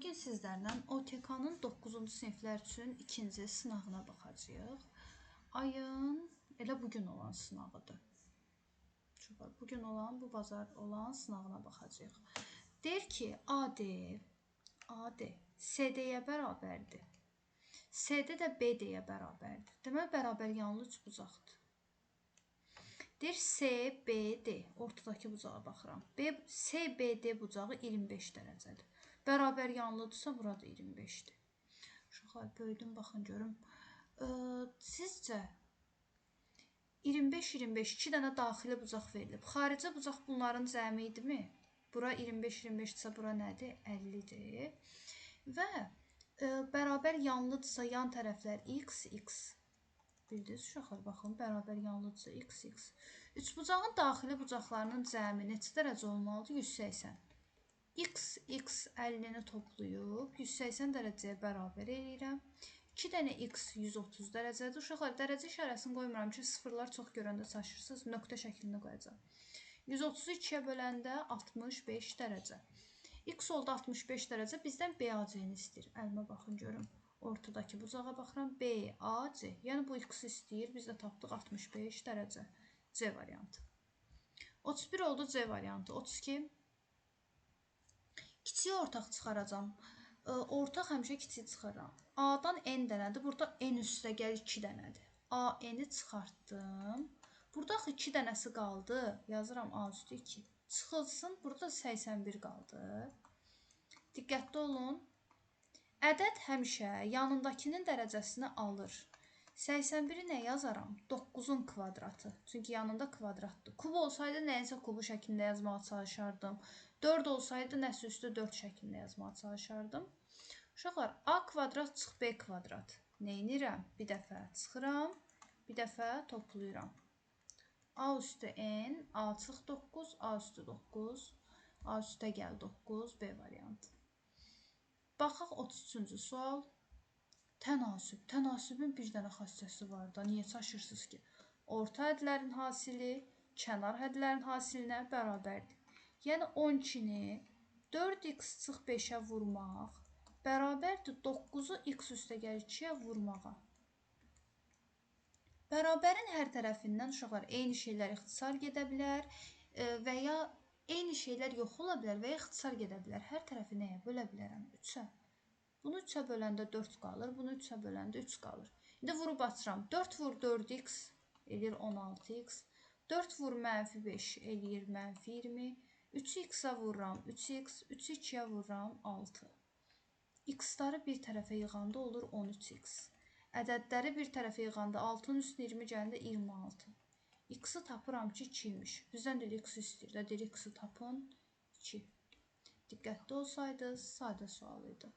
Bugün sizlərlə OTK-nın 9-cu siniflər üçün ikinci sınavına baxacağıq. Ayın elə bugün olan sınavıdır. Bugün olan, bu bazar olan sınavına baxacağıq. Deyir ki, AD CD-yə bərabərdir. CD də BD-yə bərabərdir. Deməli, bərabər yanlı üçbucaqdır. Deyir CBD, ortadakı bucağa baxıram. CBD bucağı 25 dərəcədir. Bərabər yanlıdırsa, burada 25-dir. Uşaqlar, böldüm, baxın, görüm. Sizcə 25-25, 2 dənə daxili bucaq verilib. Xarici bucaq bunların cəmi idimi? Bura 25-25-dirsə, bura nədir? 50-dir. Və bərabər yanlıdırsa, yan tərəflər x. Bildiniz, uşaqlar, baxın, bərabər yanlıdırsa x. Üçbucağın daxili bucaqlarının cəmi neçə dərəcə olmalıdır? 180. X 50-ni toplayıb 180 dərəcəyə bərabər eləyirəm. 2 dənə x 130 dərəcədir. Uşaqlar, dərəcə işarəsini qoymuram ki, sıfırlar çox görəndə çaşırsınız. Nöqtə şəklində qoyacaq. 130-u 2-yə böləndə 65 dərəcə. X oldu 65 dərəcə. Bizdən BAC-ni istəyir. Əlimə baxın, görün. Ortadakı bucağa baxıram. BAC. Yəni, bu x istəyir. Biz də tapdıq 65 dərəcə. C variantı. 31 oldu C variantı. 32. Kiçiyi ortaq çıxaracam. Ortaq həmişə kiçik çıxaram. A-dan n dənədir. Burada n üstə gəl 2 dənədir. A-n-i çıxartdım. Burada 2 dənəsi qaldı. Yazıram A üstü 2. Çıxılsın. Burada 81 qaldı. Diqqətli olun. Ədəd həmişə yanındakının dərəcəsini alır. 81-i nə yazaram? 9-un kvadratı. Çünki yanında kvadratdır. Kub olsaydı nəyəsə kubu şəklində yazmağa çalışardım. 4 olsaydı nəsə üstü 4 şəklində yazmağa çalışardım. Uşaqlar, A kvadrat çıx B kvadrat. Neynirəm? Bir dəfə çıxıram, bir dəfə toplayıram. A üstü n, A çıx 9, A üstü 9, A üstə gəl 9, B variantı. Baxaq 33-cü sual. Tənasüb. Tənasübün bir dənə xassəsi var da. Niyə çaşırsınız ki? Orta hədlərin hasili kənar hədlərin hasilinə bərabərdir. Yəni 12-ni 4x çıx 5-ə vurmaq bərabərdir 9-u x üstə gəl 2-yə vurmağa. Bərabərin hər tərəfindən uşaqlar eyni şeylər ixtisar gedə bilər və ya eyni şeylər yox ola bilər və ya ixtisar gedə bilər. Hər tərəfi nəyə bölə bilərəm? 3-ə. Bunu 3-ə böləndə 4 qalır, bunu 3-ə böləndə 3 qalır. İndi vurub açıram. 4 vur 4x eləyir 16x. 4 vur mənfi 5 eləyir mənfi 20. 3-ü x-ə vururam 3x, 3-ü 2-yə vururam 6. X-ları bir tərəfə yığanda olur 13x. Ədədləri bir tərəfə yığanda 6-nın üstünə 20 gəndə 26. X-ı tapıram ki 2-ymiş. Bizdən də x istəyir də, deyir x-ı tapın 2. Diqqətli olsaydı, sadə sual idi.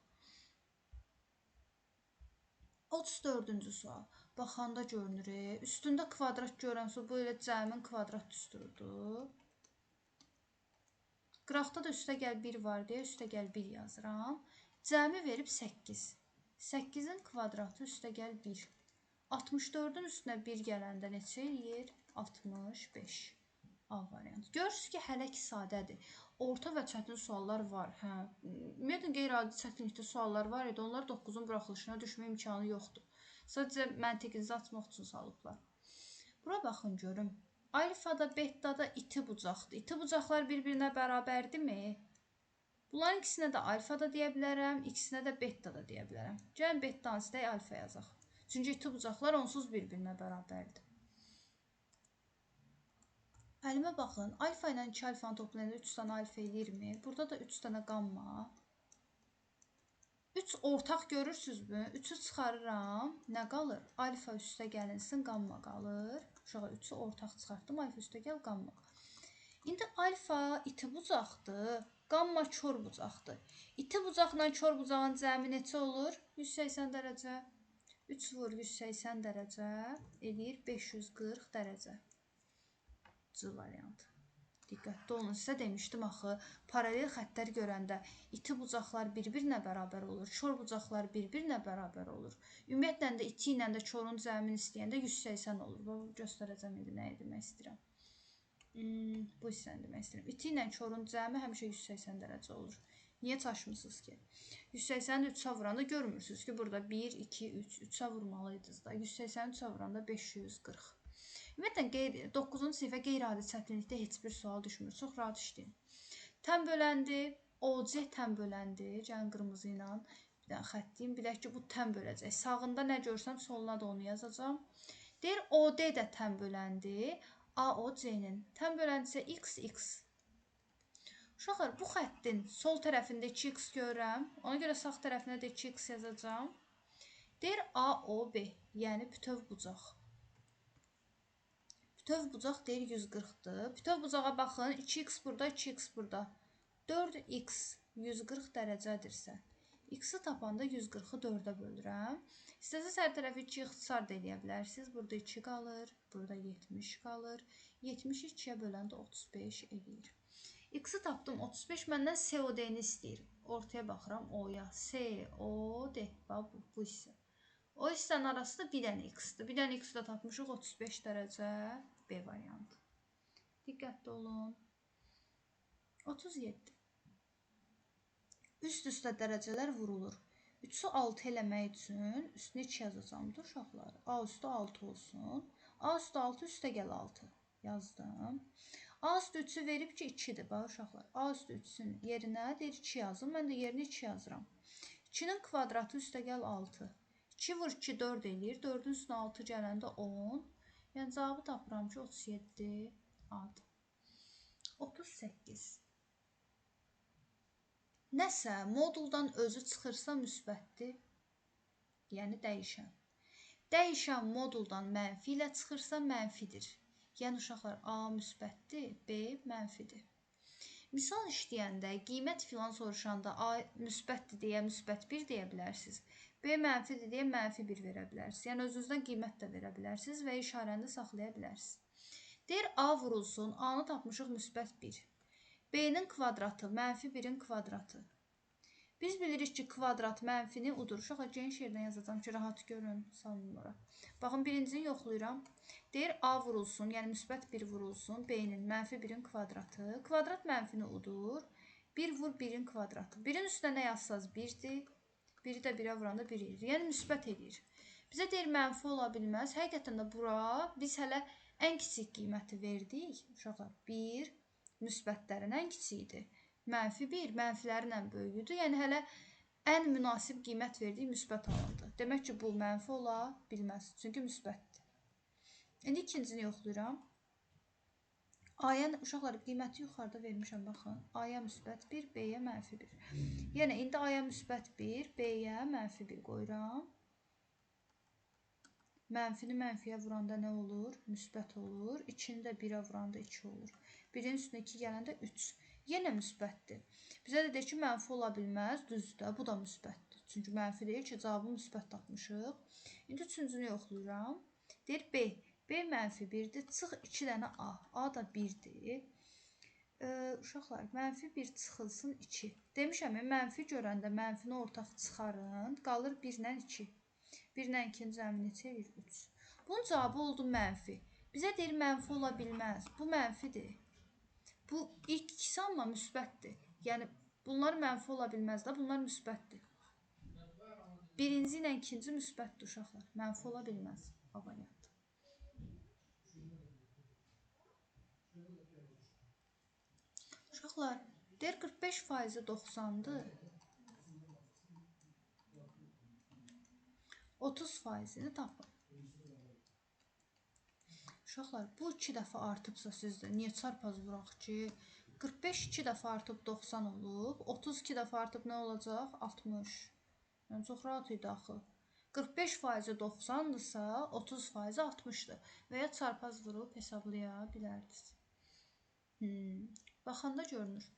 34-cü sual. Baxanda görünür, üstündə kvadrat görənsə bu elə cəmin kvadrat düsturudur. Qıraqda da üstə gəl 1 var deyə üstə gəl 1 yazıram. Cəmi verib 8. 8-in kvadratı üstə gəl 1. 64-ün üstünə 1 gələndə neçə eləyir? 65. A variantı. Görürsünüz ki, hələ ki sadədir. Orta və çətin suallar var. Ümumiyyətlə, qeyri-adi çətinlikdə suallar var idi. Onlar 9-un buraxılışına düşmə imkanı yoxdur. Sadəcə məntiqinizi açmaq üçün salıblar. Bura baxın, görüm. Alfada, bettada iti bucaqdır. İti bucaqlar bir-birinə bərabərdirmi? Bunların ikisinə də alfa da deyə bilərəm, ikisinə də betta da deyə bilərəm. Gəlin bettanı istəyək alfa yazaq. Çünki iti bucaqlar onsuz bir-birinə bərabərdir. Əlimə baxın, alfa ilə 2 alfanı toplayanda 3 dənə alfa eləyirmi? Burada da 3 dənə qamma. 3 ortaq görürsünüzmü? 3-ü çıxarıram. Nə qalır? Alfa üstə gəlinsin, qamma qalır. Uşağa 3-ü ortaq çıxartdım, alfa üstə gəl, qamma. İndi alfa iti bucaqdır, qamma kör bucaqdır. İti bucaqla kör bucağın cəmi neçə olur? 180 dərəcə. 3 vur 180 dərəcə eləyir 540 dərəcə. C variantı. Diqqətli olun, sizə demişdim axı, paralel xəttlər görəndə iti bucaqlar bir-birinə bərabər olur, kör bucaqlar bir-birinə bərabər olur. Ümumiyyətlə də iti ilə də körün cəmini istəyəndə 180 olur. Bu göstərəcəm indi nəyə demək istəyirəm. Bu hissəni demək istəyirəm. İti ilə körün cəmi həmişə 180 dərəcə olur. Niyə çaşmısınız ki? 180-i 3-ə vuranda görmürsünüz ki, burada 1, 2, 3, 3-ə vurmalıydınız da. 180-i 3-ə vuranda 540. Ümumiyyətlə, 9-cu sinifə qeyri-adi çətinlikdə heç bir sual düşmür. Çox rahat işləyin. Tən böləndi, OC tən böləndi. Gəlin qırmızı ilə bir dənə xəttliyim. Bilək ki, bu tən böləcək. Sağında nə görsəm, soluna da onu yazacağım. Deyir, OD də tən böləndi. AOC-nin tən böləndisə XX. Uşaqlar, bu xəttin sol tərəfində 2x görürəm. Ona görə sağ tərəfinə də 2x yazacağım. Deyir, AOB, yəni bütöv bucaq. Bütöv bucaq deyir 140-dır. Bütöv bucağa baxın, 2x burada, 2x burada. 4x 140 dərəcədirsə, x-i tapanda 140-ı 4-ə bölürəm. İstəsəz hər tərəfi 2 ixtisar da eləyə bilərsiniz. Burada 2 qalır, burada 70 qalır. 70-i 2-yə böləndə 35 eləyir. X-i tapdım, 35 məndən COD-ni istəyir. Ortaya baxıram, O-ya. COD, bu hissə. O hissənin arası da bir dənə x-dir. Bir dənə x-i də tapmışıq, 35 dərəcə B variantı. Diqqətli olun. 37. Üst-üstə dərəcələr vurulur. 3-ü 6 eləmək üçün üstünə 2 yazacağım da uşaqlar. A üstü 6 olsun. A üstü 6, üstə gəl 6. Yazdım. A üstü 3-ü verib ki 2-dir. Bax uşaqlar. A üstü 3-ün yerinə deyir 2 yazın. Mən də yerinə 2 yazıram. 2-nin kvadratı üstə gəl 6. 2 vur 2, 4 eləyir. 4-ün üstünə 6 gələndə 10. Yəni cavabı tapıram ki 37 A-dır. 38. Nəsə moduldan özü çıxırsa müsbətdir, yəni dəyişən. Dəyişən moduldan mənfi ilə çıxırsa mənfidir. Yəni uşaqlar A müsbətdir, B mənfidir. Misal işləyəndə qiymət filan soruşanda A müsbətdir deyə müsbət 1 deyə bilərsiniz. B mənfidir deyə mənfi 1 verə bilərsiniz. Yəni özünüzdən qiymət də verə bilərsiniz və işarəni də saxlaya bilərsiniz. Deyir A vurulsun, A-nı tapmışıq müsbət 1. B-nin kvadratı mənfi 1-in kvadratı. Biz bilirik ki, kvadrat mənfini udur. Uşaqlar, geniş yerdən yazacağım ki, rahat görün. Salınlara. Baxın, birincini yoxlayıram. Deyir, A vurulsun, yəni müsbət 1 vurulsun. B-nin mənfi 1-in kvadratı. Kvadrat mənfini udur. 1 vur 1-in kvadratı. 1-in üstünə nə yazsaz 1-dir. 1-i də 1-ə vuranda 1 edir. Yəni müsbət edir. Bizə deyir, mənfi ola bilməz. Həqiqətən də bura biz hələ ən kiçik qiyməti verdik. Uşaqlar, 1 müsbətlərin ən kiçiyidir. Mənfi 1 mənfilərin ən böyüyüdür. Yəni hələ ən münasib qiymət verdiyi müsbət alındı. Demək ki, bu mənfi ola bilməz. Çünki müsbətdir. İndi ikincini yoxlayıram. A-ya uşaqlar qiyməti yuxarıda vermişəm, baxın. A-ya müsbət 1, B-yə mənfi 1. Yəni indi A-ya müsbət 1, B-yə mənfi 1 qoyuram. Mənfini mənfiyə vuranda nə olur? Müsbət olur. 2-ni də 1-ə vuranda 2 olur. 1-in üstünə 2 gələndə 3. Yenə müsbətdir. Bizə də deyir ki, mənfi ola bilməz. Düzdür, bu da müsbətdir. Çünki mənfi deyir ki, cavabı müsbət tapmışıq. İndi üçüncünü yoxlayıram. Deyir B. B mənfi 1-dir. Çıx 2 dənə A. A da 1-dir. Uşaqlar, mənfi 1 çıxılsın 2. Demişəm, mənfi görəndə mənfini ortaq çıxarın. Qalır 1 ilə 2. 1 ilə 2-ni cəmi neçə edir? 3. Bunun cavabı oldu mənfi. Bizə deyir, mənfi ola bilməz. Bu mənfidir. Bu ilk ikisi amma müsbətdir. Yəni, bunlar mənfi ola bilməz də, bunlar müsbətdir. Birinci ilə ikinci müsbətdir uşaqlar. Mənfi ola bilməz. A variantı. Uşaqlar, deyir 45% 90-dır. 30%-ni tapın. Uşaqlar, bu 2 dəfə artıbsa sizdə niyə çarpaz vuraq ki? 45 2 dəfə artıb 90 olub. 32 dəfə artıb nə olacaq? 60. Yəni, çox rahat idi axı. 45% 90-dırsa, 30% 60-dır. Və ya çarpaz vurub hesablaya bilərdiniz. Baxanda görünür.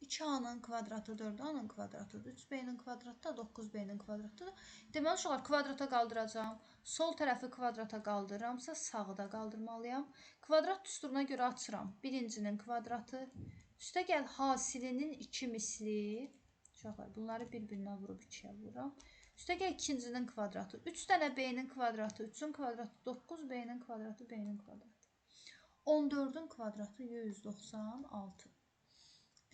2A-nın kvadratı 4A-nın kvadratıdır. 3B-nin kvadratı da 9B-nin kvadratıdır. Deməli, uşaqlar, kvadrata qaldıracağım. Sol tərəfi kvadrata qaldırıramsa, sağı da qaldırmalıyam. Kvadrat düsturuna görə açıram. Birincinin kvadratı. Üstə gəl hasilinin 2 misli. Uşaqlar, bunları bir-birinə vurub 2-yə vururam. Üstə gəl ikincinin kvadratı. 3 dənə B-nin kvadratı. 3-ün kvadratı 9B-nin kvadratı, B-nin kvadratı. 14-ün kvadratı 196.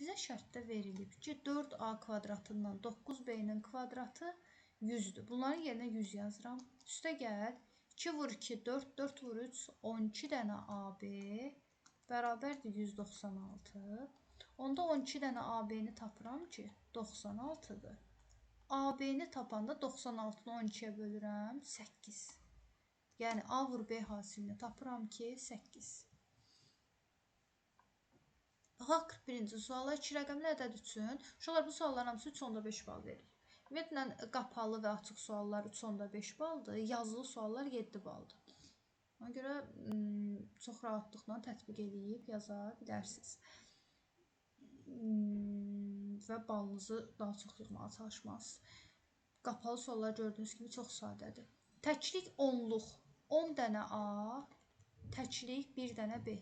Bizə Bizə şərtdə verilib ki, 4a kvadratından 9b-nin kvadratı 100-dür. Bunların yerinə 100 yazıram. Üstə gəl. 2 vur 2, 4, 4 vur 3, 12 dənə AB bərabərdir 196. Onda 12 dənə AB-ni tapıram ki, 96-dır. AB-ni tapanda 96-nı 12-yə bölürəm, 8. Yəni A vur B hasilini tapıram ki, 8. Baxaq 41-ci suala 2 rəqəmli ədəd üçün. Uşaqlar, bu sualların hamısı 3.5 bal verir. Ümumiyyətlə, qapalı və açıq suallar 3.5 baldır, yazılı suallar 7 baldır. Ona görə çox rahatlıqla tətbiq edib yaza bilərsiniz. Və balınızı daha çox yığmağa çalışmalısınız. Qapalı suallar gördüyünüz kimi çox sadədir. Təklik 10-luq 10 dənə A, təklik 1 dənə B.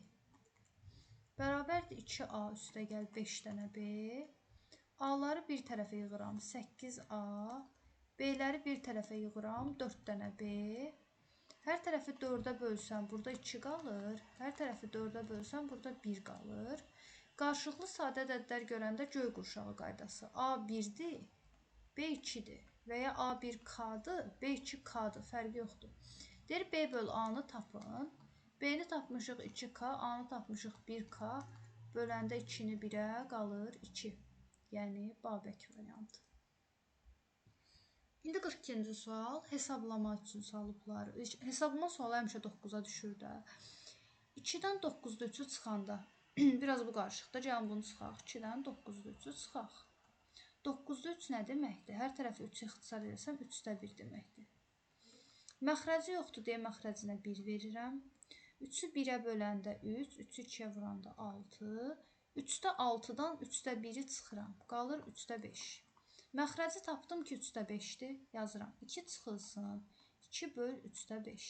Bərabərdir 2A üstə gəl 5 dənə B. A-ları bir tərəfə yığıram 8A. B-ləri bir tərəfə yığıram 4 dənə B. Hər tərəfi 4-ə bölsəm burada 2 qalır. Hər tərəfi 4-ə bölsəm burada 1 qalır. Qarşılıqlı sadə ədədlər görəndə göy qurşağı qaydası. A 1-dir, B 2-dir. Və ya A 1K-dır, B 2K-dır. Fərqi yoxdur. Deyir B böl A-nı tapın. B-ni tapmışıq 2K, A-nı tapmışıq 1K. Böləndə 2-ni 1-ə qalır 2. Yəni Babək variantı. İndi 42-ci sual. Hesablama üçün salıblar. Hesablama sualı həmişə 9-a düşür də. 2-dən 9-da 3-ü çıxanda biraz bu qarışıqda. Gəlin bunu çıxaq. 2-dən 9-da 3-ü çıxaq. 9-da 3 nə deməkdir? Hər tərəfi 3 ixtisar etsəm 3-də 1 deməkdir. Məxrəci yoxdur deyə məxrəcinə 1 verirəm. 3-ü 1-ə böləndə 3, 3-ü 2-yə vuranda 6. 3-də 6-dan 3-də 1-i çıxıram. Qalır 3-də 5. Məxrəci tapdım ki, 3-də 5-dir. Yazıram. 2 çıxılsın. 2 böl 3-də 5.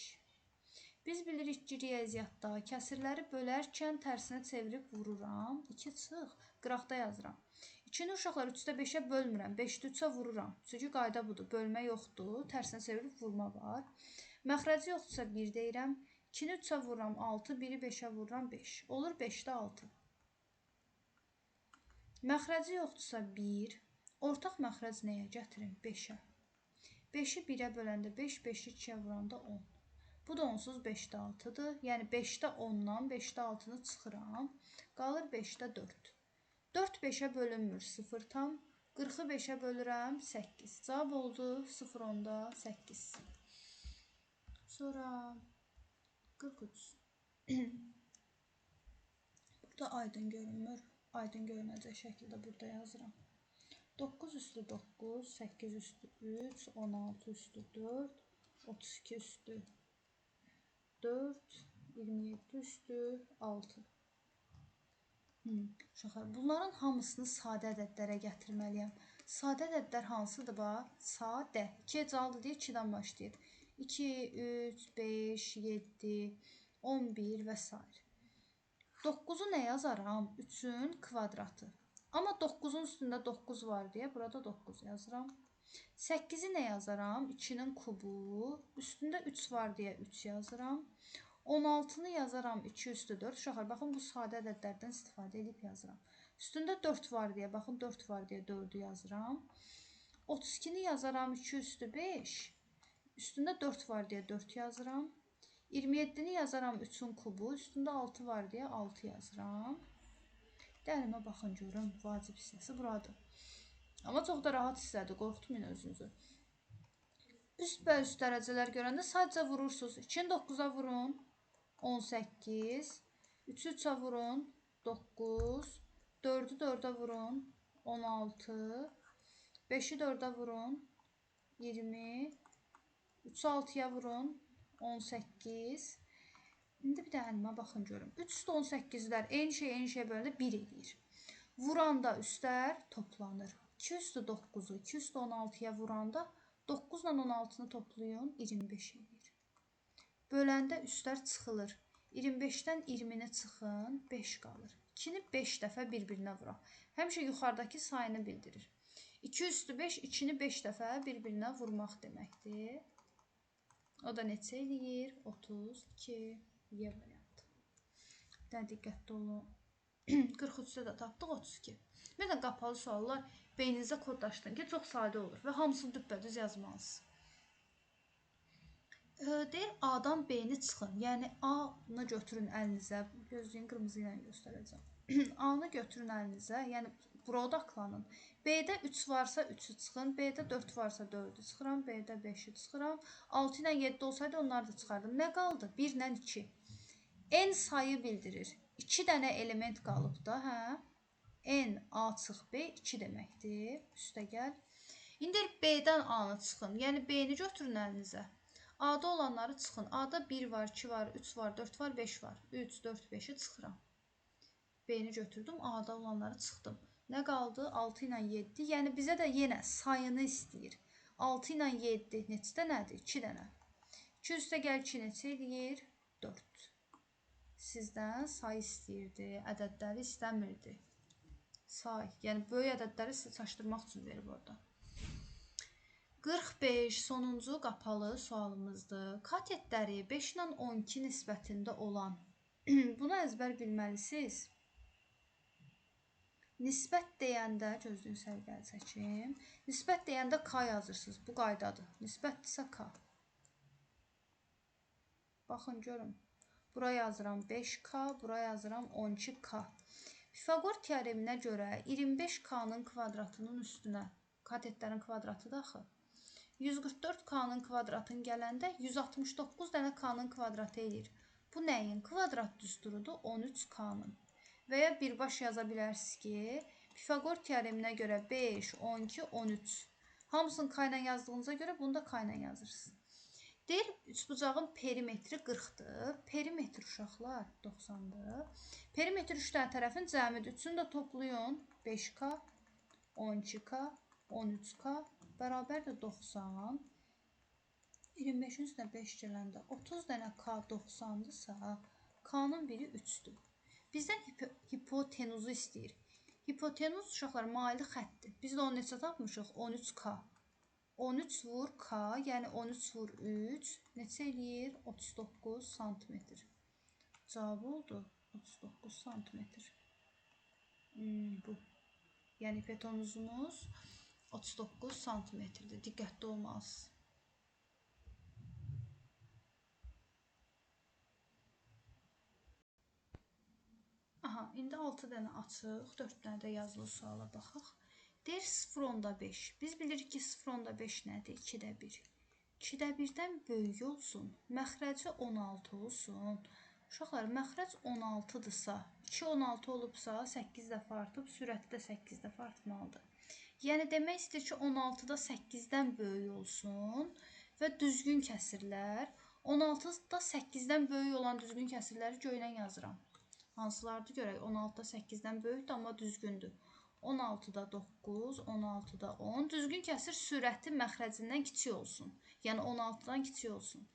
Biz bilirik ki, riyaziyyatda kəsirləri bölərkən tərsinə çevirib vururam. 2 çıx, qıraqda yazıram. 2-ni uşaqlar 3-də 5-ə bölmürəm. 5-də 3-ə vururam. Çünki qayda budur. Bölmə yoxdur. Tərsinə çevirib vurma var. Məxrəci yoxdursa 1 deyirəm. 2-ni 3-ə vururam 6, 1-i 5-ə vururam 5. Olur 5-də 6. Məxrəci yoxdursa 1. Ortaq məxrəc nəyə gətirin? 5-ə. 5-i 1-ə böləndə 5, 5-i 2-ə vuranda 10. Bu da onsuz 5-də 6-dır. Yəni 5-də 10-dan 5-də 6-nı çıxıram. Qalır 5-də 4. 4 5-ə bölünmür 0 tam. 40-ı 5-ə bölürəm 8. Cavab oldu 0 onda 8. Sonra 43. Burada aydın görünmür. Aydın görünəcək şəkildə burada yazıram. 9 üstü 9, 8 üstü 3, 16 üstü 4, 32 üstü 4, 27 üstü 6. Uşaqlar, bunların hamısını sadə ədədlərə gətirməliyəm. Sadə ədədlər hansıdır bax? Sadə. 2 ecaldır deyə 2-dən başlayır. 2, 3, 5, 7, 11 və s. 9-u nə yazaram? 3-ün kvadratı. Amma 9-un üstündə 9 var deyə burada 9 yazıram. 8-i nə yazaram? 2-nin kubu. Üstündə 3 var deyə 3 yazıram. 16-nı yazaram 2 üstü 4. Uşaqlar, baxın bu sadə ədədlərdən istifadə edib yazıram. Üstündə 4 var deyə, baxın 4 var deyə 4-ü yazıram. 32-ni yazaram 2 üstü 5. Üstündə 4 var deyə 4 yazıram. 27-ni yazaram 3-ün kubu. Üstündə 6 var deyə 6 yazıram. Dəlimə baxın görün, vacib hissəsi buradır. Amma çox da rahat hissədir, qorxutmayın özünüzü. Üst və üst dərəcələr görəndə sadəcə vurursunuz. 2-ni 9-a vurun, 18. 3-ü 3-ə vurun, 9. 4-ü 4-ə vurun, 16. 5-i 4-ə vurun, 20. 3-ü 6-ya vurun, 18. İndi bir də əlimə baxın görün. 3 üstü 18-lər eyni şey böləndə 1 edir. Vuranda üstlər toplanır. 2 üstü 9-u 2 üstü 16-ya vuranda 9 ilə 16-nı toplayın, 25 edir. Böləndə üstlər çıxılır. 25-dən 20-ni çıxın, 5 qalır. 2-ni 5 dəfə bir-birinə vuraq. Həmişə yuxarıdakı sayını bildirir. 2 üstü 5, 2-ni 5 dəfə bir-birinə vurmaq deməkdir. O da neçə eləyir? 32. Y variantı. Bir dənə diqqətli olun. 43-də də tapdıq 32. Məsələn, qapalı suallar beyninizə kodlaşdırın ki, çox sadə olur və hamısını düppədüz yazmalısınız. Deyir, A-dan B-ni çıxın. Yəni, A-nı götürün əlinizə. Gözləyin, qırmızı ilə göstərəcəm. A-nı götürün əlinizə, yəni bura odaqlanın. B-də 3 varsa 3-ü çıxın, B-də 4 varsa 4-ü çıxıram, B-də 5-i çıxıram. 6 ilə 7 olsaydı onları da çıxardım. Nə qaldı? 1 ilə 2. N sayı bildirir. 2 dənə element qalıb da, hə? N A çıx B 2 deməkdir. Üstə gəl. İndi B-dən A-nı çıxın. Yəni B-ni götürün əlinizə. A-da olanları çıxın. A-da 1 var, 2 var, 3 var, 4 var, 5 var. 3, 4, 5-i çıxıram. B-ni götürdüm, A-da olanları çıxdım. Nə qaldı? 6 ilə 7. Yəni bizə də yenə sayını istəyir. 6 ilə 7 neçə dənədir? 2 dənə. 2 üstə gəl 2 neçə eləyir? 4. Sizdən sayı istəyirdi, ədədləri istəmirdi. Say, yəni böyük ədədləri çaşdırmaq üçün verib orada. 45 sonuncu qapalı sualımızdır. Katetləri 5 ilə 12 nisbətində olan, bunu əzbər bilməlisiniz. Nisbət deyəndə, gözlüyün sərgəli çəkim. Nisbət deyəndə K yazırsınız, bu qaydadır. Nisbətdirsə K. Baxın, görün. Bura yazıram 5K, bura yazıram 12K. Pifaqor teoreminə görə 25K-nın kvadratının üstünə, katetlərin kvadratı daxı, 144K-nın kvadratını gələndə 169 dənə K-nın kvadratı eləyir. Bu nəyin kvadrat düsturudur? 13K-nın. Və ya birbaş yaza bilərsiniz ki, Pifaqor teoreminə görə 5, 12, 13. Hamısını K ilə yazdığınıza görə bunu da K ilə yazırsınız. Deyir, üçbucağın perimetri 40-dır. Perimetr uşaqlar 90-dır. Perimetr 3 dənə tərəfin cəmidir. Üçünü də toplayın. 5K, 12K, 13K bərabərdir 90. 25-in üstünə 5 gələndə 30 dənə K 90-dırsa, K-nın biri 3-dür. Bizdən hipotenuzu istəyir. Hipotenuz uşaqlar maili xəttdir. Biz də onu neçə tapmışıq? 13K. 13 vur K, yəni 13 vur 3, neçə eləyir? 39 santimetr. Cavab oldu 39 santimetr. Bu. Yəni hipotenuzumuz 39 santimetrdir. Diqqətli olmalısınız. Aha, indi 6 dənə açıq, 4 dənə də yazılı suala baxaq. Deyir 0,5. Biz bilirik ki 0,5 nədir? 2-də 1. 2-də 1-dən böyük olsun. Məxrəci 16 olsun. Uşaqlar, məxrəc 16-dırsa, 2 16 olubsa 8 dəfə artıb, sürəti də 8 dəfə artmalıdır. Yəni demək istəyir ki 16-da 8-dən böyük olsun və düzgün kəsirlər. 16-da 8-dən böyük olan düzgün kəsirləri göylə yazıram. Hansılardır görək? 16-da 8-dən böyükdür, amma düzgündür. 16-da 9, 16-da 10. Düzgün kəsir sürəti məxrəcindən kiçik olsun. Yəni 16-dan kiçik olsun.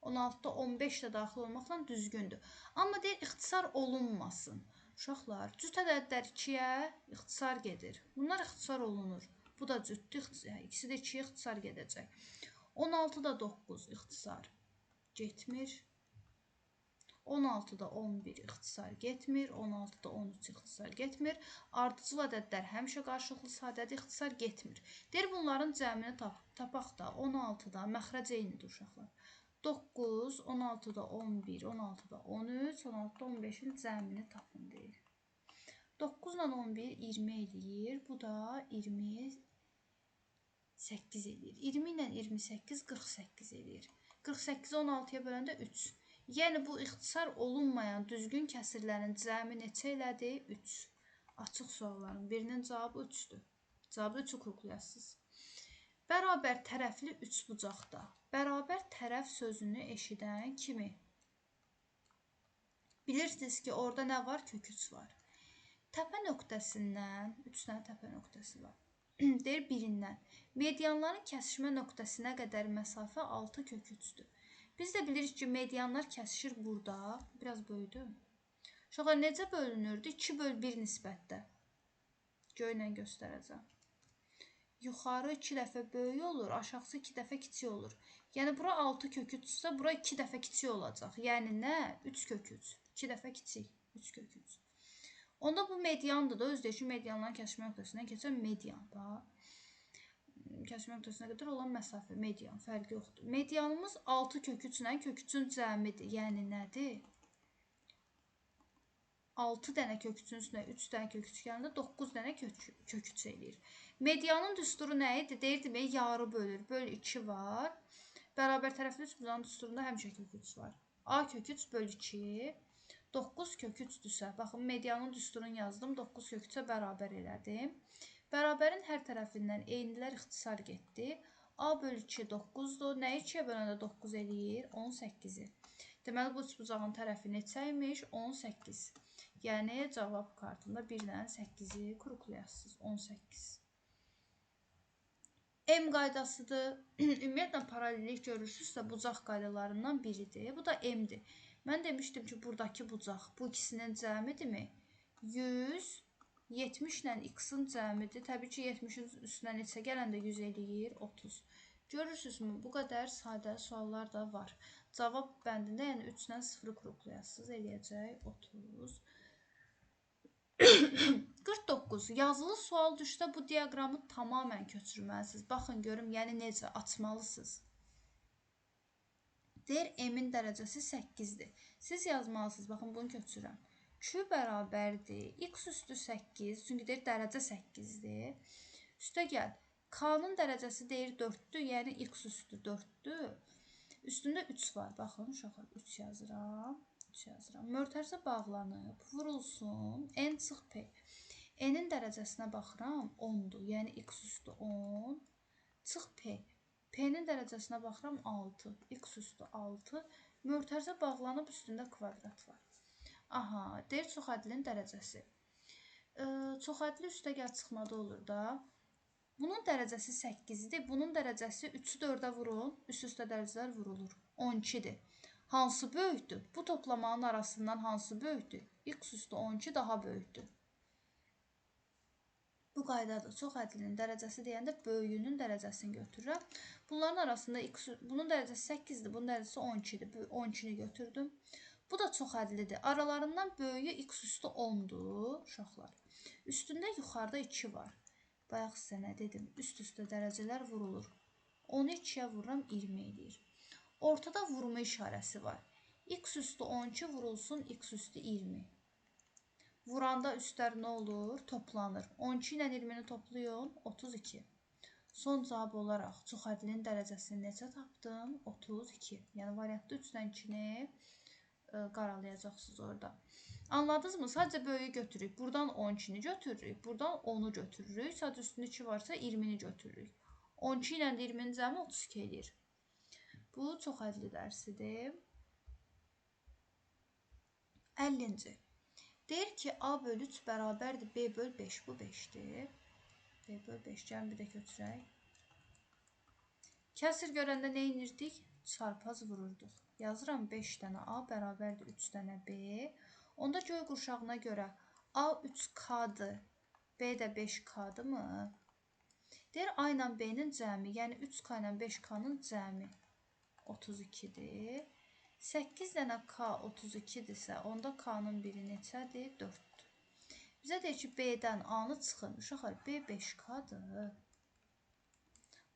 On 16-da 15 də daxil olmaqla düzgündür. Amma deyir, ixtisar olunmasın. Uşaqlar, cüt ədədlər 2-yə ixtisar gedir. Bunlar ixtisar olunur. Bu da cütdür, ikisi də 2-yə ixtisar gedəcək. 16-da 9 ixtisar getmir. 16-da 11 ixtisar getmir, 16-da 13 ixtisar getmir. Ardıcıl ədədlər həmişə qarşılıqlı sadədir, ixtisar getmir. Deyir, bunların cəmini tapaq da 16-da məxrəc eynidir uşaqlar. 9, 16-da 11, 16-da 13, 16-da 15-in cəmini tapın deyir. 9 ilə 11 20 eləyir, bu da 28 eləyir. 20 ilə 28 48 eləyir. 48-i 16-ya böləndə 3. Yəni bu ixtisar olunmayan düzgün kəsirlərin cəmi neçə elədi? 3. Açıq sualların birinin cavabı 3-dür. Cavabı 3-ü kuruklayasınız. Bərabər tərəfli üçbucaqda. Bərabər tərəf sözünü eşidən kimi? Bilirsiniz ki, orada nə var? Kök 3 var. Təpə nöqtəsindən, 3 dənə təpə nöqtəsi var. Deyir birindən. Medianların kəsişmə nöqtəsinə qədər məsafə 6 kök 3-dür. Biz də bilirik ki, medianlar kəsişir burada. Biraz böyüdü. Uşaqlar necə bölünürdü? 2/1 nisbətdə. Göylə göstərəcəm. yuxarı 2 dəfə böyük olur, aşağısı 2 dəfə kiçik olur. Yəni bura 6 kök 3-dürsə, bura 2 dəfə kiçik olacaq. Yəni nə? 3 kök 3. 2 dəfə kiçik. 3 kök 3. Onda bu mediandır da, özü deyir ki, mediandan kəsmə nöqtəsindən keçən median. Kəsmə nöqtəsinə qədər olan məsafə, median, fərqi yoxdur. Medianımız 6 kök 3 ilə kök 3-ün cəmidir. Yəni nədir? 6 dənə kök 3-ün üstünə 3 dənə kök 3 gələndə 9 dənə kök 3 eləyir. Medianın düsturu nə idi? Deyirdim, yarı bölür. Böl 2 var. Bərabər tərəfli üçbucağın düsturunda həmişə kök 3 var. A kök 3 böl 2. 9 kök 3-dürsə, baxın, medianın düsturunu yazdım. 9 kök 3-ə bərabər elədim. Bərabərin hər tərəfindən eynilər ixtisar getdi. A böl 2 9-dur. Nə 2-yə böləndə 9 eləyir? 18-i. Deməli, bu üçbucağın tərəfi neçəymiş? 18. Yəni, cavab kartında 1-dən 8-i qruqlayasınız. 18. M qaydasıdır. Ümumiyyətlə, paralellik görürsünüzsə, bucaq qaydalarından biridir. Bu da M-dir. Mən demişdim ki, buradakı bucaq bu ikisinin cəmidirmi? 100, 70 ilə x-in cəmidir. Təbii ki, 70-in üstünə neçə gələndə 100 eləyir? 30. Görürsünüzmü? Bu qədər sadə suallar da var. Cavab bəndində, yəni 3-dən 0-ı qruqlayasınız. Eləyəcək 30. 49. Yazılı sual düşsə bu diaqramı tamamən köçürməlisiniz. Baxın, görüm, yəni necə açmalısınız. Deyir, M-in dərəcəsi 8-dir. Siz yazmalısınız. Baxın, bunu köçürəm. Q bərabərdir. X üstü 8. Çünki deyir, dərəcə 8-dir. Üstə gəl. K-nın dərəcəsi deyir 4-dür. Yəni, X üstü 4-dür. Üstündə 3 var. Baxın, uşaqlar, 3 yazıram. Mötərizə bağlanıb, vurulsun, n çıx p. N-in dərəcəsinə baxıram, 10-dur, yəni x üstü 10, çıx p. P-nin dərəcəsinə baxıram, 6, x üstü 6. Mötərizə bağlanıb, üstündə kvadrat var. Aha, deyir, çoxədlinin dərəcəsi. Çoxədli üstə gəl çıxmada olur da. Bunun dərəcəsi 8-dir, bunun dərəcəsi 3-ü 4-ə vurun, üst-üstə dərəcələr vurulur, 12-dir. Hansı böyükdür? Bu toplamanın arasından hansı böyükdür? X üstü 12 daha böyükdür. Bu qaydadır. Çoxədlinin dərəcəsi deyəndə böyüyünün dərəcəsini götürürəm. Bunların arasında bunun dərəcəsi 8-dir, bunun dərəcəsi 12-dir. 12-ni götürdüm. Bu da çoxədlidir. Aralarından böyüyü x üstü 10-dur, uşaqlar. Üstündə yuxarıda 2 var. Bayaq sizə nə dedim? Üst-üstə dərəcələr vurulur. 10-u 2-yə vururam, 20 eləyir. Ortada vurma işarəsi var. X üstü 12 vurulsun, x üstü 20. Vuranda üstlər nə olur? Toplanır. 12 ilə 20-ni toplayın, 32. Son cavab olaraq çoxədlinin dərəcəsini necə tapdım? 32. Yəni, variantda 3-dən 2-ni qaralayacaqsınız orada. Anladınızmı? Sadəcə böyüyü götürürük. Buradan 12-ni götürürük. Buradan 10-u götürürük. Sadəcə üstündə 2 varsa 20-ni götürürük. 12 ilə 20-nin cəmi 32 eləyir. Bu, çoxədli dərsidir. 50-ci. Deyir ki, A bölü 3 bərabərdir B böl 5. Bu 5-dir. B böl 5. Gəlin bir də götürək. Kəsir görəndə nə inirdik? Çarpaz vururduq. Yazıram 5 dənə A bərabərdir 3 dənə B. Onda göy qurşağına görə A 3K-dır. B də 5K-dır mı? Deyir, A ilə B-nin cəmi, yəni 3K ilə 5K-nın cəmi 32-dir. 8 dənə K 32-dirsə, onda K-nın biri neçədir? 4-dür. Bizə deyir ki, B-dən A-nı çıxın. Uşaqlar, B 5K-dır.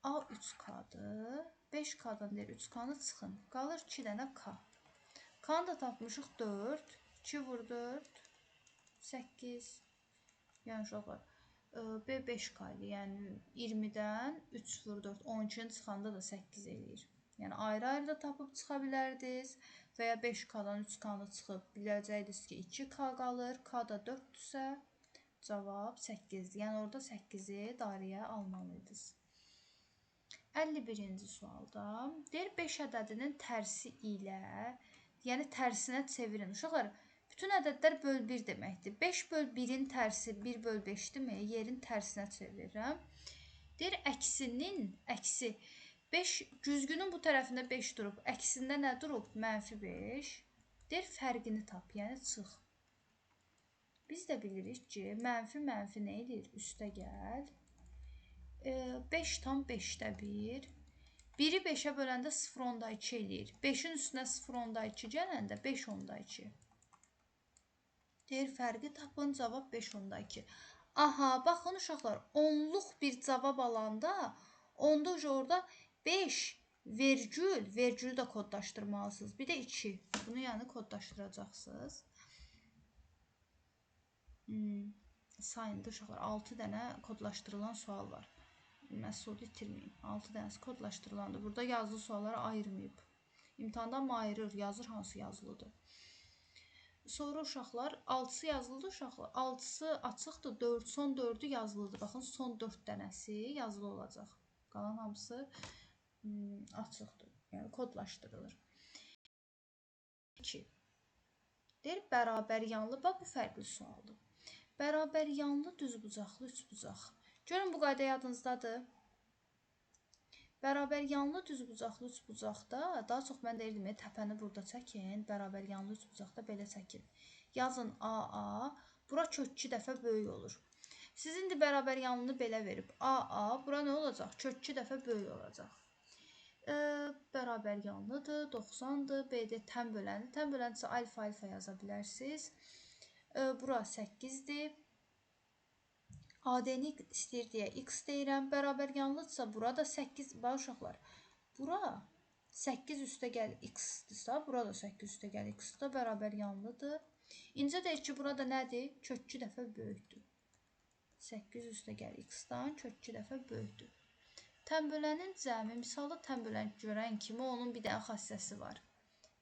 A 3K-dır. 5K-dan deyir 3K-nı çıxın. Qalır 2 dənə K. K-nı da tapmışıq 4. 2 vur 4. 8. Yəni, uşaqlar, B 5K-dır. Yəni, 20-dən 3 vur 4. 12-nin çıxanda da 8 eləyir. Yəni, ayrı-ayrı da tapıb çıxa bilərdiniz və ya 5K-dan 3K-nı çıxıb biləcəydiniz ki, 2K qalır. K da 4-dürsə, cavab 8-dir. Yəni, orada 8-i dairəyə almalıydınız. 51-ci sualda deyir, 5 ədədinin tərsi ilə, yəni tərsinə çevirin. Uşaqlar, bütün ədədlər böl 1 deməkdir. 5 böl 1-in tərsi 1 böl 5-dirmi? Yerin tərsinə çevirirəm. Deyir, əksi 5, güzgünün bu tərəfində 5 durub, əksində nə durub? -5. Deyir, fərqini tap, yəni çıx. Biz də bilirik ki, mənfi nə edir? Üstə gəl. 5 tam 5-də 1. 1-i 5-ə böləndə 0.2 eləyir. 5-in üstünə 0.2 gələndə 5.2. Deyir, fərqi tapın, cavab 5.2. Aha, baxın uşaqlar, onluq bir cavab alanda, onda orada 5 vergülü də kodlaşdırmalısınız. Bir də 2. Bunu yəni kodlaşdıracaqsınız. Sayında uşaqlar 6 dənə kodlaşdırılan sual var. Məsudu itirməyin. 6 dənəsi kodlaşdırılandır. Burada yazılı sualları ayırmayıb. İmtahandan mı ayırır, yazır hansı yazılıdır. Sonra uşaqlar 6-sı yazılıdır uşaqlar. 6-sı açıqdır, son 4-ü yazılıdır. Baxın, son 4 dənəsi yazılı olacaq. Qalan hamısı açıqdır. Yəni kodlaşdırılır. 2. Deyir, bərabər yanlı, bax bu fərqli sualdır. Bərabər yanlı düzbucaqlı üçbucaq. Görün bu qayda yadınızdadır. Bərabər yanlı düzbucaqlı üçbucaqda daha çox mən deyirdim, təpəni burada çəkin. Bərabər yanlı üçbucaqda belə çəkin. Yazın AA. Bura kök 2 dəfə böyük olur. Siz indi bərabər yanlını belə verib. AA. Bura nə olacaq? Kök 2 dəfə böyük olacaq. Bərabər yanlıdır. 90-dır. BD tən böləndir. Tən böləndirsə alfa yaza bilərsiniz. Bura 8-dir. AD-ni istəyir deyə x deyirəm. Bərabər yanlıdırsa burada 8, bax uşaqlar. Bura 8 üstə gəl x-dirsə, burada 8 üstə gəl x-dir, bərabər yanlıdır. İncə deyir ki, burada nədir? Kök 2 dəfə böyükdür. 8 üstə gəl x-dan kök 2 dəfə böyükdür. Tənbölənin cəmi, misalda tənbölən görən kimi onun bir dənə xassəsi var.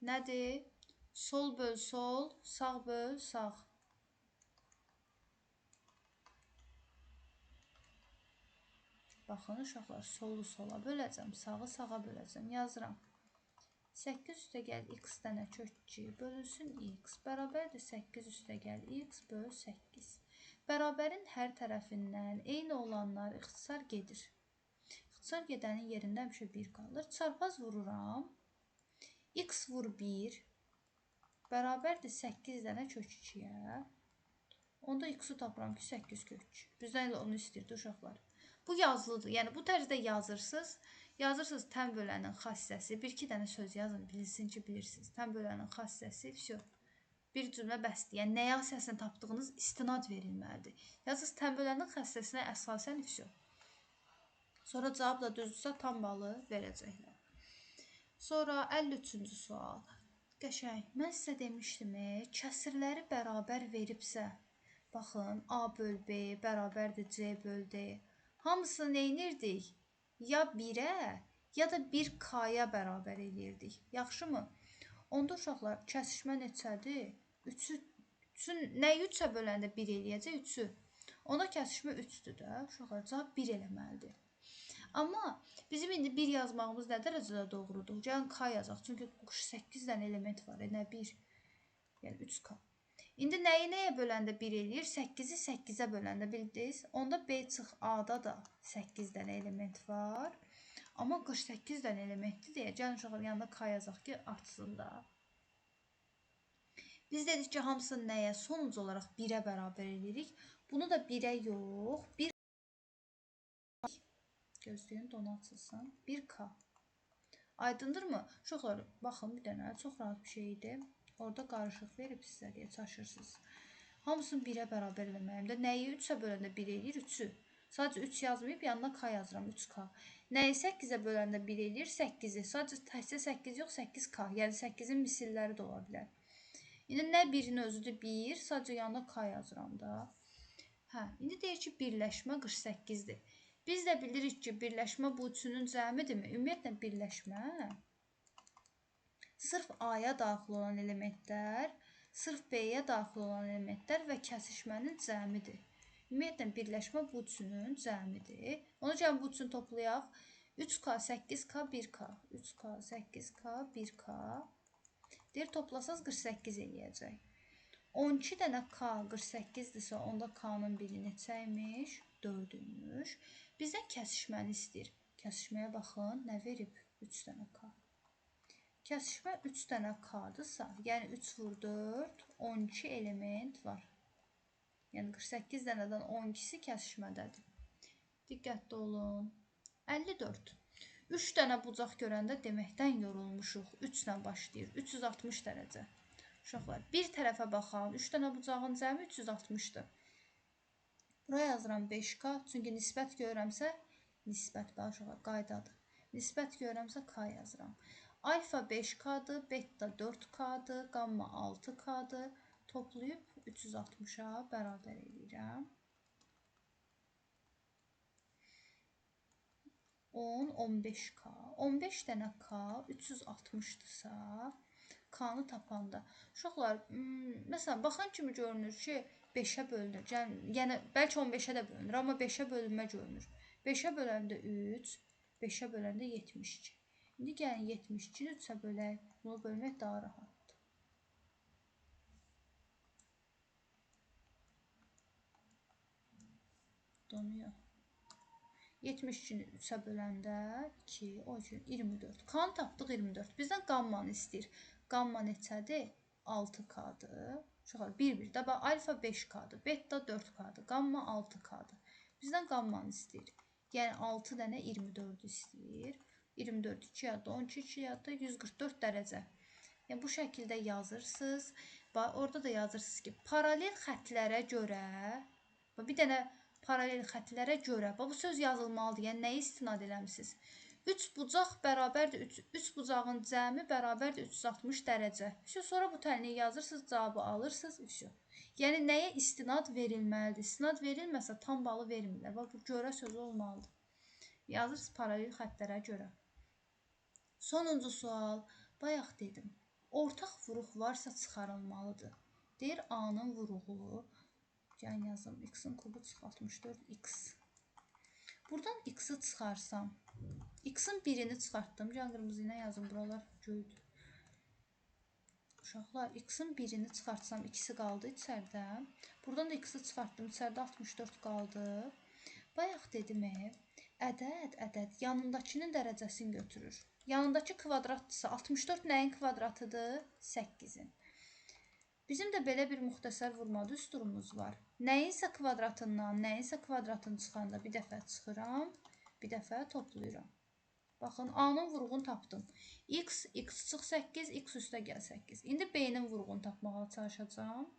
Nədir? Sol böl sol, sağ böl sağ. Baxın uşaqlar, solu sola böləcəm, sağı sağa böləcəm, yazıram. 8 üstə gəl x dənə kök 2 bölünsün x bərabərdir 8 üstə gəl x böl 8. Bərabərin hər tərəfindən eyni olanlar ixtisar gedir. İxtisar gedənin yerində həmişə 1 qalır. Çarpaz vururam. X vur 1 bərabərdir 8 dənə kök 2-yə. Onda x-i tapıram ki, 8 kök 2. Bizdən elə onu istəyirdi uşaqlar. Bu yazılıdır. Yəni bu tərzdə yazırsınız. Yazırsınız tən bölənin xassəsi. Bir-iki dənə söz yazın, bilsin ki, bilirsiniz. Tən bölənin xassəsi, vəsə. Bir cümlə bəsdir. Yəni nəyə əsasən tapdığınız istinad verilməlidir. Yazırsınız tən bölənin xassəsinə əsasən, vəsə. Sonra cavab da düzdürsə tam balı verəcəklər. Sonra 53-cü sual. Qəşəng. Mən sizə demişdim, kəsirləri bərabər veribsə, baxın, A böl B bərabərdir C böl D. Hamısını neynirdik? Ya 1-ə, ya da 1K-ya bərabər eləyirdik. Yaxşımı? Onda uşaqlar, kəsişmə neçədir? 3-ün nəyi 3-ə böləndə 1 eləyəcək? 3-ü. Onda kəsişmə 3-dür də. Uşaqlar, cavab 1 eləməlidir. Amma bizim indi 1 yazmağımız nə dərəcədə doğrudur? Gəlin K yazaq. Çünki 8 dənə element var. Nə 1? Yəni 3K. İndi nəyə böləndə 1 eləyir? 8-i 8-ə böləndə bildiniz. Onda B çıx A-da da 8 dənə element var. Amma 48 dənə elementdir deyə gəlin uşaqlar yanında K yazaq ki, artsın da. Biz dedik ki, hamısını nəyə? Sonuc olaraq 1-ə bərabər edirik. Bunu da 1-ə yox, 1 gözləyin, donu açılsın. 1K. Aydındırmı? Uşaqlar, baxın bir dənə, çox rahat bir şeydir. Orada qarışıq verib sizə deyə çaşırsınız. Hamısını 1-ə bərabər eləməyimdə. Nəyi 3-ə böləndə 1 eləyir? 3-ü. Sadəcə 3 yazmayıb, yanına K yazıram, 3K. Nəyi 8-ə böləndə 1 eləyir? 8-i. Sadəcə təhsə 8 yox, 8K. Yəni 8-in misilləri də ola bilər. İndi nə 1-in özüdür? 1. Sadəcə yanına K yazıram da. Hə, indi deyir ki, birləşmə 48-dir. Biz də bilirik ki, birləşmə bu üçünün cəmidirmi? Ümumiyyətlə birləşmə sırf A-ya daxil olan elementlər, sırf B-yə daxil olan elementlər və kəsişmənin cəmidir. Ümumiyyətlə, birləşmə bu üçünün cəmidir. Ona görə bu üçünü toplayaq. 3K, 8K, 1K. 3K, 8K, 1K. Deyir, toplasaz 48 eləyəcək. 12 dənə K 48-dirsə, onda K-nın biri neçəymiş? 4-müş. Bizdən kəsişməni istəyir. Kəsişməyə baxın, nə verib? 3 dənə K. Kəsişmə 3 dənə K-dırsa, yəni 3 vur 4, 12 element var. Yəni 48 dənədən 12-si kəsişmədədir. Diqqətli olun. 54. 3 dənə bucaq görəndə deməkdən yorulmuşuq. 3 ilə başlayır. 360 dərəcə. Uşaqlar, bir tərəfə baxaq. 3 dənə bucağın cəmi 360-dır. Buraya yazıram 5K. Çünki nisbət görürəmsə, nisbət uşaqlar qaydadır. Nisbət görürəmsə K yazıram. Alfa 5K-dır, beta 4K-dır, qamma 6K-dır. Toplayıb 360-a bərabər edirəm. 10, 15K. 15 dənə K 360-dırsa, K-nı tapanda. Uşaqlar, məsələn, baxan kimi görünür ki, 5-ə bölünür. Yəni, bəlkə 15-ə də bölünür, amma 5-ə bölünmə görünür. 5-ə böləndə 3, 5-ə böləndə 72. İndi gəlin 72-ni 3-ə bölək. Bunu bölmək daha rahatdır. Donuyor. 72-ni 3-ə böləndə 2, o üçün 24. K-nı tapdıq 24. Bizdən qammanı istəyir. Qamma neçədir? 6K-dır. Uşaqlar, bir-bir. Dəbə, alfa 5K-dır, beta 4K-dır, qamma 6K-dır. Bizdən qammanı istəyir. Yəni, 6 dənə 24 istəyir. 24, 2 yadda, 12, 2 yadda, 144 dərəcə. Yəni, bu şəkildə yazırsınız. Orada da yazırsınız ki, paralel xətlərə görə, bir dənə paralel xətlərə görə, bu söz yazılmalıdır. Yəni, nəyə istinad eləmişsiniz? 3 bucaq bərabərdir, 3 bucağın cəmi bərabərdir 360 dərəcə. Sonra bu təlini yazırsınız, cavabı alırsınız. Yəni, nəyə istinad verilməlidir? İstinad verilməsə tam balı vermirlər. Bu görə sözü olmalıdır. Yazırsınız paralel xətlərə görə. Sonuncu sual. Bayaq dedim. Ortaq vuruq varsa çıxarılmalıdır. Deyir, A-nın vuruğu. Yəni yazım, x-in kubu çıx 64x. Buradan x-i çıxarsam, x-in birini çıxartdım. Can qırmızı ilə yazım, buralar göydür. Uşaqlar, x-in birini çıxartsam, ikisi qaldı içərdə. Buradan da x-i çıxartdım, içərdə 64 qaldı. Bayaq dedim, ədəd yanındakının dərəcəsini götürür. Yanındakı kvadratdırsa, 64 nəyin kvadratıdır? 8-in. Bizim də belə bir müxtəsər vurma düsturumuz var. Nəyinsə kvadratından, nəyinsə kvadratını çıxanda bir dəfə çıxıram, bir dəfə toplayıram. Baxın, A-nın vuruğunu tapdım. X çıx 8, x üstə gəl 8. İndi B-nin vuruğunu tapmağa çalışacağım.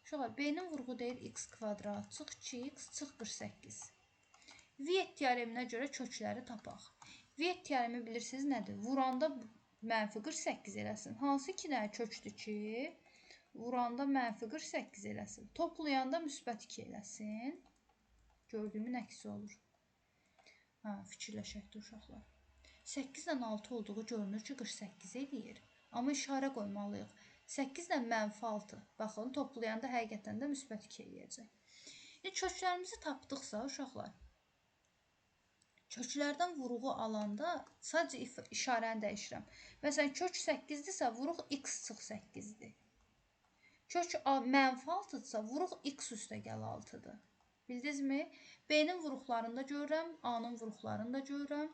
Uşaqlar, B-nin vuruğu deyir x kvadrat, çıx 2x, çıx 48. Viet teoreminə görə kökləri tapaq. Viet teoremi bilirsiniz nədir? Vuranda mənfi 48 eləsin. Hansı iki dənə kökdür ki, vuranda mənfi 48 eləsin. Toplayanda müsbət 2 eləsin. Gördüyümün əksi olur. Fikirləşəkdir uşaqlar. 8 ilə 6 olduğu görünür ki, 48 eləyir. Amma işarə qoymalıyıq. 8 ilə mənfi 6. Baxın, toplayanda həqiqətən də müsbət 2 eləyəcək. Köklərimizi tapdıqsa, uşaqlar, köklərdən vuruğu alanda sadəcə işarəni dəyişirəm. Məsələn, kök 8-dirsə, vuruq x çıx 8-dir. Kök mənfi 6-dırsa, vuruq x üstə gəl 6-dır. Bildinizmi? B-nin vuruqlarını da görürəm, A-nın vuruqlarını da görürəm.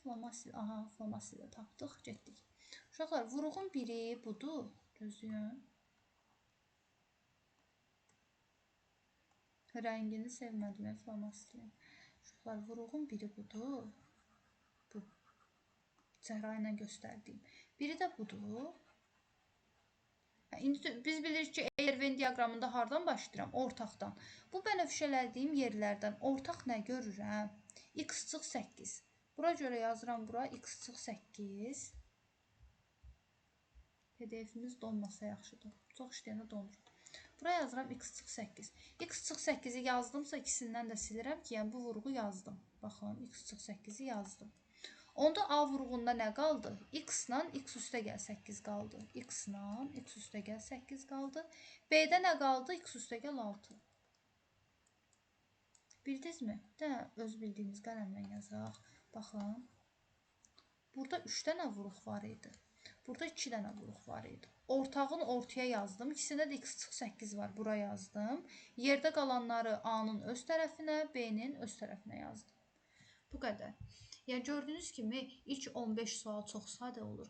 Flomasil də tapdıq, getdik. Uşaqlar, vuruğun biri budur. Gözləyin. Rəngini sevmədim, flomasilin. Uşaqlar, vuruğun biri budur. Bu. Cəhra ilə göstərdiyim. Biri də budur. İndi biz bilirik ki, əgər Venn diaqramında hardan başlayıram? Ortaqdan. Bu bənövşələdiyim yerlərdən ortaq nə görürəm? X çıx 8. Bura görə yazıram bura x çıx 8. PDF-imiz donmasa yaxşıdır. Çox işləyəndə donur. Buraya yazıram x çıx 8. X çıx 8-i yazdımsa ikisindən də silirəm ki, yəni bu vuruğu yazdım. Baxın, x çıx 8-i yazdım. Onda A vuruğunda nə qaldı? X-la x üstə gəl 8 qaldı. X-la x üstə gəl 8 qaldı. B-də nə qaldı? X üstə gəl 6. Bildinizmi? Öz bildiyimiz qələmlə yazaq. Baxın. Burada 3 dənə vuruq var idi. Burada 2 dənə vuruq var idi. Ortağın ortaya yazdım. İkisində də x çıx 8 var. Bura yazdım. Yerdə qalanları A-nın öz tərəfinə, B-nin öz tərəfinə yazdım. Bu qədər. Yəni, gördüyünüz kimi, ilk 15 sual çox sadə olur.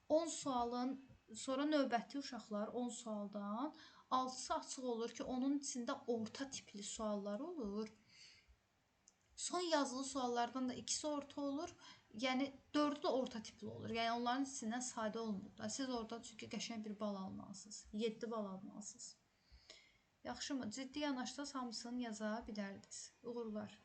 10 sualın, sonra növbəti uşaqlar 10 sualdan 6-sı açıq olur ki, onun içində orta tipli suallar olur. Son yazılı suallardan da ikisi orta olur. Yəni 4-ü də orta tipli olur. Yəni onların içindən sadə olmur da. Siz orada çünki qəşəng bir bal almalısınız. 7 bal almalısınız. Yaxşımı? Ciddi yanaşsaz hamısını yaza bilərdiniz. Uğurlar.